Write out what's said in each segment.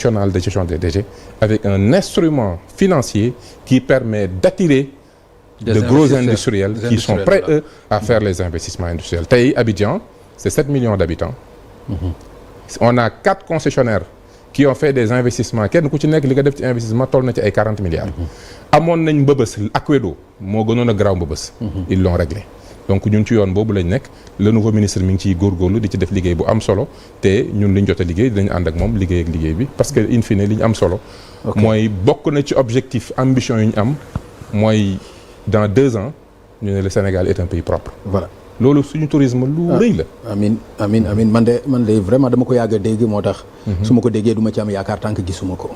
national de gestion des déchets avec un instrument financier qui permet d'attirer de gros industriels qui sont prêts eux à faire les investissements industriels. Tey Abidjan c'est 7 millions d'habitants. On a 4 concessionnaires qui ont fait des investissements kenn ku ci nekk li nga def ci investissement toll na ci ay 40 milliards. amoon nañ Mbëbës Aquedo moo gënoon a garaaw Mbëbës. ils l'ont réglé. donc ñun ci yoon boobu lañ nekk le nouveau ministre mi ngi ciy góorgóorlu di ci def liggéey bu am solo te ñun liñ jot a liggéey dinañ ànd ak moom liggéey ak liggéey bi parce que in fine li ñu am solo. mooy bokk na ci objectif ambition yu ñu am mooy dans 2 ans ñu ne le Sénégal est un pays propre. voilà loolu suñu tourisme lu rëy la. amiin man de vraiment dama ko yàgg a dégg moo tax. su ma ko déggee du ma ci am yaakaar tant que gisuma ko.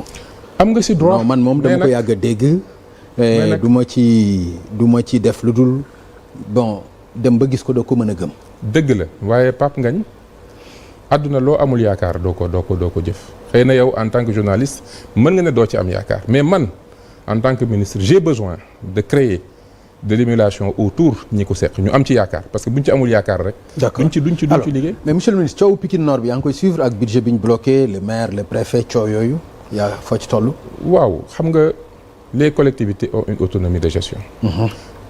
am nga si droit non man moom dama ko yàgg a dégg. du ma ci def lu dul bon dem ba gis ko doo ko mën a gëm. dëgg la waaye Pape Ngagne àdduna loo amul yaakaar doo ko jëf xëy na yow en tant que journaliste mën nga ne doo ci am yaakaar mais man en tant que ministre j'ai besoin de créer de l'émulation autour ñi ko seq ñu am ci yaakaar parce que buñ ci amul yaakaar rek. d'accord duñ ci liggéey. mais monsieur le ministre coow Pikine Nord bi yaa ngi koy suivre ak budget bi ñu bloqué le maire le préfet coow yooyu yaa foo ci toll. waaw xam nga les collectivités ont une autonomie de gestion.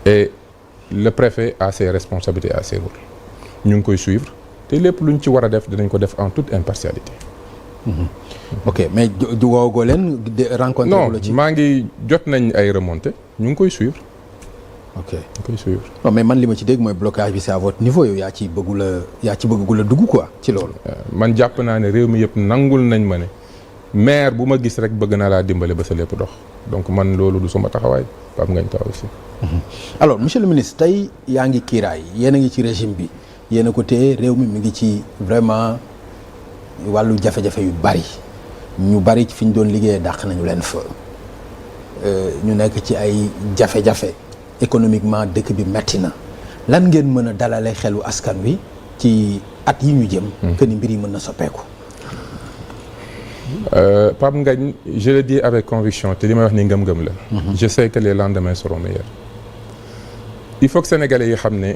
et le préfet a ses responsabilités à ses rôles ñu ngi koy suivre te lépp luñ ci war a def dinañ ko def en toute impartialité. ok mais du woowagoo leen rencontré. non maa ngi jot nañ ay remontées ñu ngi koy suivre. ok ñu ngi koy suivre. non mais man li ma ci dégg mooy blocage bi c'est à votre niveau yow yaa ci bëggul a dugg quoi ci loolu. man jàpp naa ne réew mi yëpp nangul nañ ma ne maire bu ma gis rek bëgg naa laa dimbale ba sa lépp dox donc man loolu du sama taxawaay Pape Ngagne Taw aussi. alors monsieur le ministre tey yaa ngi kiiraay yéen a ngi ci régime bi yéen a ko téye réew mi ngi ci vraiment wàllu jafe-jafe yu bari ñu bari fi ñu doon liggéeyee dàq nañu leen fa ñu nekk ci ay jafe-jafe économiquement dëkk bi metti na lan ngeen mën a dalale xelu askan wi ci at yi ñu jëm. que ni mbir yi mën na soppeeku. Pape Ngagne je le dis avec conviction te li may wax ni ngëm-ngëm la. je sais que les lendemains seront meilleurs. il faut que sénégalais yi xam ne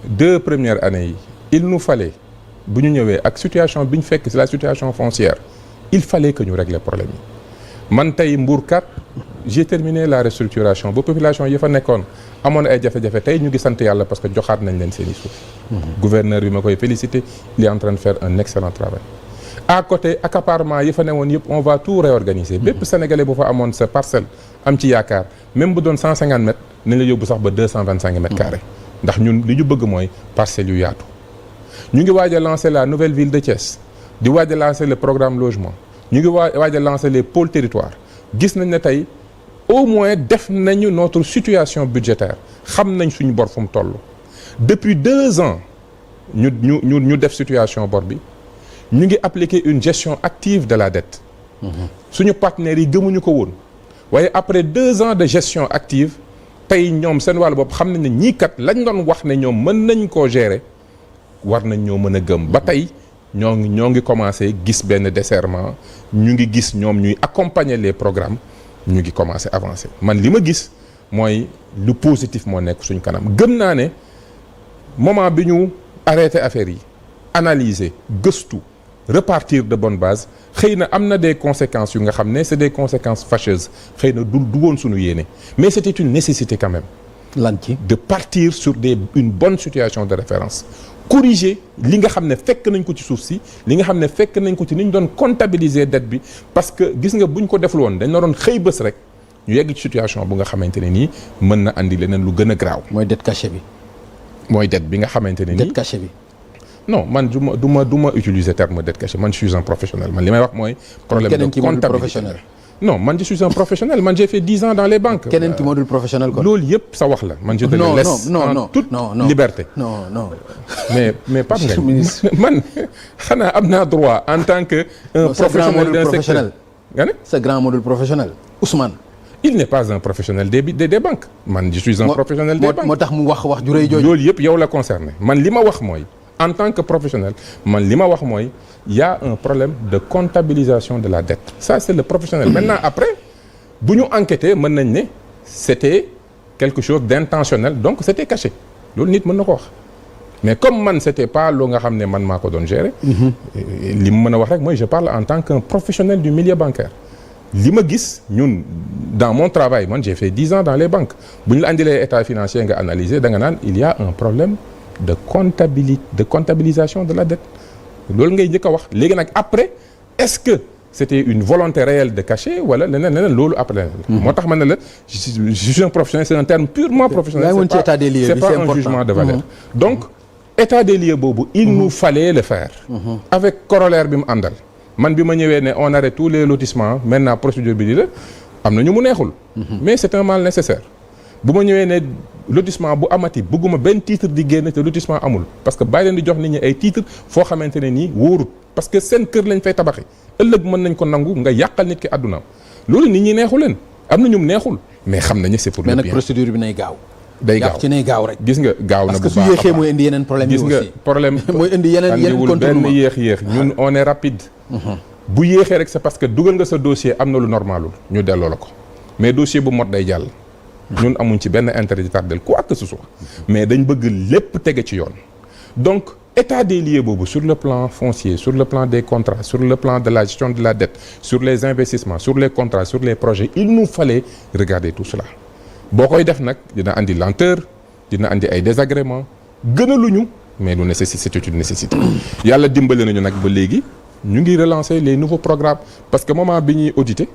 2 premières années yi il nous fallait bu ñu ñëwee ak situation bi ñu fekk c'est la situation foncière il fallait que ñu régler problème yi man tey Mbourkat j'ai terminé la restructuration ba population yi fa nekkoon amoon ay jafe-jafe tey ñu ngi sant yàlla parce que joxaat nañ leen seen i suuf. gouverneur bi ma koy féliciter il est en train de faire un excellent travail. à côté accaparement yi fa newoon yëpp on va tout réorganiser. bépp sénégalais bu fa amoon sa parcelle am ci yaakaar même bu doon 150 mètres nañ la yóbbu sax ba 225 mètres carrés. ndax ñun li ñu bëgg mooy parcelles yu yaatu. ñu ngi waaj a lancer la nouvelle ville de Thiès di waaj a lancer le programme logement ñu ngi waaj a lancer les pôles territoires gis nañ ne tey au moins def nañu notre situation budgétaire xam nañ suñu bor fu mu toll. depuis 2 ans ñu def situation bor bi. ñu ngi appliquer une gestion active de la dette. suñu partenaires yi gëmuñu ko woon. waaye après 2 ans de gestion active tey ñoom seen wàllu bopp xam nañ ne ñii kat lañ doon wax ne ñoom mën nañ koo gérer war nañ ñoo mën a gëm ba tey ñoo ngi commencé gis benn desserrement ñu ngi gis ñoom ñuy accompagner les programmes ñu ngi commencé avancer man li ma gis mooy lu positif moo nekk suñ kanam gëm naa ne moment bi ñu arrêté affaire yi analyser gëstu. repartir de bonne base xëy na am na des conséquences yu nga xam ne c'est des conséquences fâcheuses xëy na du woon suñu yéene mais c'était une nécessité quand même lan ci de partir sur une bonne situation de référence corriger li nga xam ne fekk nañ ko ci suuf si li nga xam ne fekk nañ ko ci ni ñu doon comptabiliser dette bi parce que gis nga buñ ko deful woon dañ la doon xëy bés rek ñu yegg ci situation bu nga xamante ne nii mën na andi leneen lu gën a graaw mooy dette cachée bi mooy dette bi nga xamante ne nii dette cachée bi non man du ma utiliser terme dette cachée man je suis un professionnel man li may wax mooy problème de comptabilité non man je suis un professionnel man j'ai fait 10 ans dans les banques. keneen ki moo dul professionnel kon. loolu yëpp sa wax la man je te le laisse en toute liberté. non mais Pape Ngagne man xanaa am naa droit en tant que un professionnel d'un secteur nga ne sa grand module professionnel Ousmane. il n'est pas un professionnel des banques man je suis un professionnel des banques moo tax mu wax ju rëy jooju. loolu yëpp yow la concerné man li ma wax mooy en tant que professionnel man li ma wax mooy y a un problème de comptabilisation de la dette ça c'est le professionnel maintenant après bu ñu enquêter mën nañ ne c'était quelque chose d'intentionnel donc c'était caché loolu nit mën na ko wax mais comme man c'était pas loo nga xam ne man maa ko doon gérer. li mu mën a wax rek mooy je parle en tant qu'un professionnel du milieu bancaire. li ma gis ñun dans mon travail man j'ai fait 10 ans dans les banques bu ñu la andilee état financier nga analyser da nga naan il y a un problème de comptabilisation de la dette loolu ngay njëkk a wax léegi nag après est-ce que c'était une volonté réelle de cacher wala leneen loolu après moo tax ma ne la je suis un professionnel c'est un terme purement professionnel c'est pas un jugement de valeur donc état des lieux boobu il nous fallait le faire avec corollaire bi mu àndal man bi ma ñëwee ne on arrête tous les lotissements maintenant procédure bi di la am na ñu mu neexul mais c'est un mal nécessaire bu ma ñëwee ne lotissement bu amati bëgguma benn titre di génn te lotissement amul parce que bàyyi leen di jox nit ñi ay titre foo xamante ne nii wóorut parce que seen kër lañ fay tabaxi ëllëg mën nañ ko nangu nga yàqal nit ki àddunaam loolu nit ñi neexu leen am na ñu mu neexul mais xam nañu c'est pour le bien. mais nag procédure bi nay gaaw. day gaaw ci nay gaaw rek. gis nga gaaw na bu baax parce que su yéexee mooy indi yeneen problème yi aussi. gis nga problème mooy indi yeneen contournement benn yéex ñun on est rapide. bu yéexee rek c'est parce que dugal nga sa dossier am na lu normalul ñu delloo la ko mais dossier bu mot day jàll. ñun amuñ ci benn intérêt di tardel quoi que ce soit mais dañ bëgg lépp tege ci yoon donc état des lieux boobu sur le plan foncier sur le plan des contrats sur le plan de la gestion de la dette sur les investissements sur les contrats sur les projets il nous fallait regarder tout cela boo koy def nag dina andi lenteur dina andi ay désagréments gënaluñu mais lu nécessité c'est une nécessité yàlla dimbali nañu nag ba léegi ñu ngi relancer les nouveaux programmes parce que moment bi ñuy auditer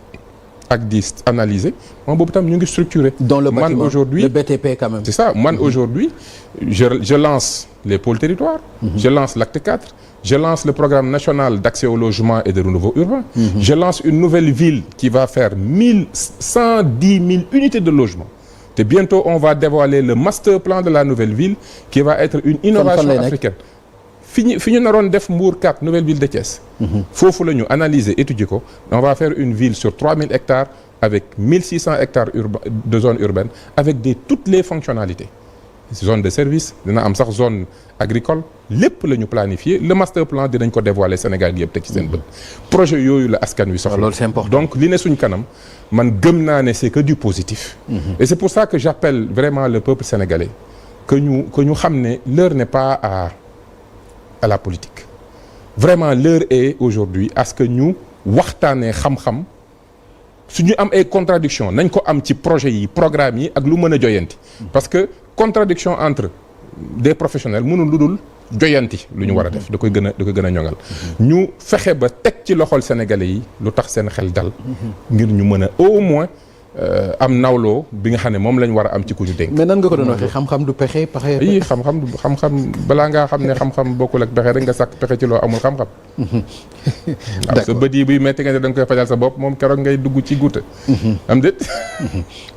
ak di analyser moom boobu tam ñu ngi structuré. dans le bâtiment man aujourd'hui le BTP quand même. c'est ça man aujourd'hui je lance les pôles territoires. Je lance l'acte 4. Je lance le programme national d'accès au logement et de renouveau urbain. Je lance une nouvelle ville qui va faire 110 000 unités de logement. Et bientôt on va dévoiler le master plan de la nouvelle ville qui va être une innovation africaine. fi ñu naroon def Mbour 4 nouvelle ville de Thiès. foofu la ñu analyser étudier ko on va faire une ville sur 3000 hectares avec 1600 hectares de zone urbaine avec toutes les fonctionnalités. zone de service dina am sax zone agricole lépp la ñu planifier le master plan dinañ ko dévoiler Sénégal gi yëpp teg ci seen bët. projet yooyu la askan wi soxla. loolu c'est important. donc li ne suñ kanam man gëm naa ne c'est que du positif. et c'est pour ça que j'appelle vraiment le peuple sénégalais que ñu xam ne l'heure n'est pas à la politique vraiment l'heure est aujourd'hui à ce que ñu waxtaanee xam-xam su ñu am ay contradiction nañ ko am ci projet yi programme yi ak lu mën a joyanti parce que contradiction entre des professionnels mënul lu dul joyanti lu ñu war a def da koy gën a ñoŋal ñu fexe ba teg ci loxol sénégalais yi lu tax seen xel dal ngir ñu mën a au moins am nawloo bi nga xam ne moom lañ war a am ci ku ñu dénk. mais nan nga ko doon waxee xam-xam du pexe pexe. yi xam-xam balaa ngaa xam ne xam-xam bokkul ak pexe rek nga sàkk pexe ci loo amul xam-xam. waaw sa bët yi buy metti nga ne da nga koy fajal sa bopp moom keroog ngay dugg ci guute. am déet.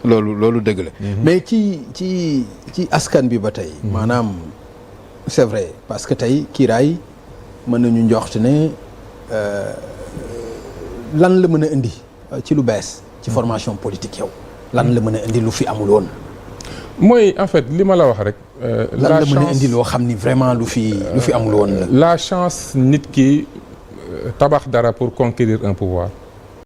loolu dëgg la. mais ci askan bi ba tey. maanaam c'est vrai parce que tey kiiraay mën nañu njoxt ne lan la mën a indi ci lu bees. ci formation politique yow lan la mën a indi lu fi amul woon. mooy en fait li ma la wax rek. lan la mën a indi loo xam ni vraiment lu fi amul woon la. la chance nit ki tabax dara pour conquérir un pouvoir